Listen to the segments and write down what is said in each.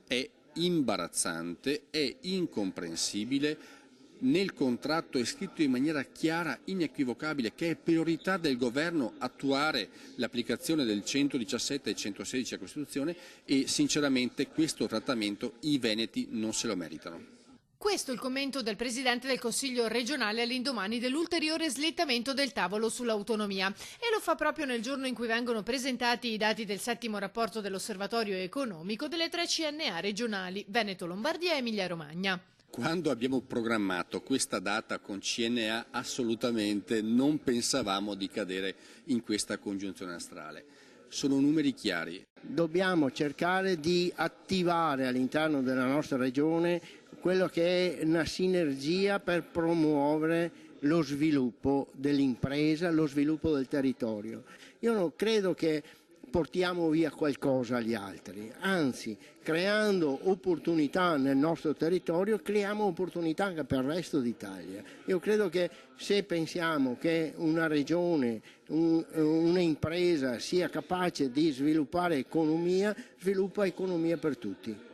è imbarazzante, è incomprensibile. Nel contratto è scritto in maniera chiara, inequivocabile, che è priorità del governo attuare l'applicazione del 117 e 116 della Costituzione e sinceramente questo trattamento i veneti non se lo meritano. Questo è il commento del Presidente del Consiglio regionale all'indomani dell'ulteriore slittamento del tavolo sull'autonomia e lo fa proprio nel giorno in cui vengono presentati i dati del settimo rapporto dell'Osservatorio economico delle 3 CNA regionali, Veneto, Lombardia e Emilia-Romagna. Quando abbiamo programmato questa data con CNA assolutamente non pensavamo di cadere in questa congiunzione astrale. Sono numeri chiari. Dobbiamo cercare di attivare all'interno della nostra regione quello che è una sinergia per promuovere lo sviluppo dell'impresa, lo sviluppo del territorio. Io non credo che portiamo via qualcosa agli altri, anzi, creando opportunità nel nostro territorio, creiamo opportunità anche per il resto d'Italia. Io credo che se pensiamo che una regione, un'impresa sia capace di sviluppare economia, sviluppa economia per tutti.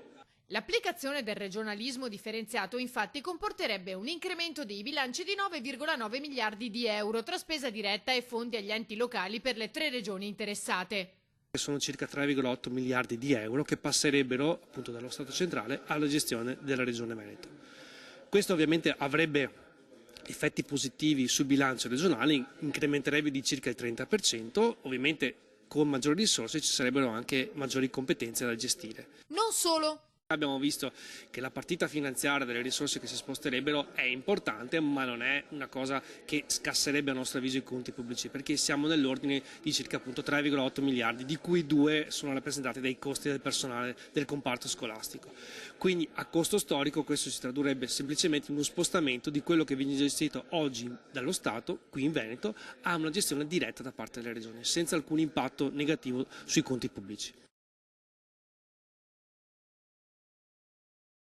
L'applicazione del regionalismo differenziato infatti comporterebbe un incremento dei bilanci di 9,9 miliardi di euro tra spesa diretta e fondi agli enti locali per le 3 regioni interessate. Sono circa 3,8 miliardi di euro che passerebbero appunto dallo Stato centrale alla gestione della Regione Veneto. Questo ovviamente avrebbe effetti positivi sul bilancio regionale, incrementerebbe di circa il 30%, ovviamente con maggiori risorse ci sarebbero anche maggiori competenze da gestire. Non solo. Abbiamo visto che la partita finanziaria delle risorse che si sposterebbero è importante, ma non è una cosa che scasserebbe a nostro avviso i conti pubblici, perché siamo nell'ordine di circa appunto 3,8 miliardi, di cui 2 sono rappresentati dai costi del personale del comparto scolastico. Quindi a costo storico questo si tradurrebbe semplicemente in uno spostamento di quello che viene gestito oggi dallo Stato, qui in Veneto, a una gestione diretta da parte delle regioni, senza alcun impatto negativo sui conti pubblici.